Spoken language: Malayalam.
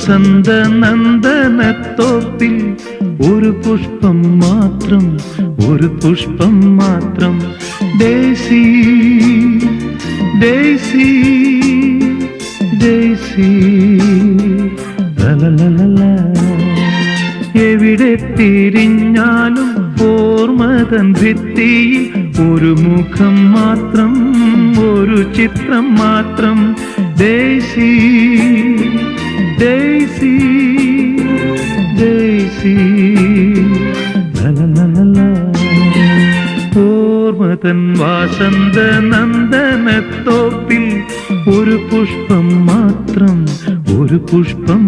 വസന്ത നന്ദനത്തോപ്പിൽ ഒരു പുഷ്പം മാത്രം, ഒരു പുഷ്പം മാത്രം. ഡേസി ഡേസി ഡേസി ലലലല. എവിടെ തിരിഞ്ഞാലും ഓർമ്മതൻ ഭിത്തിയിൽ ഒരു മുഖം മാത്രം, ഒരു ചിത്രം മാത്രം. ഡേസി ഡേസി ഡേസി ലലലല. ഓർമ്മതൻ വാസന്ത നന്ദനത്തോപ്പിൽ ഒരു പുഷ്പം മാത്രം, ഒരു പുഷ്പം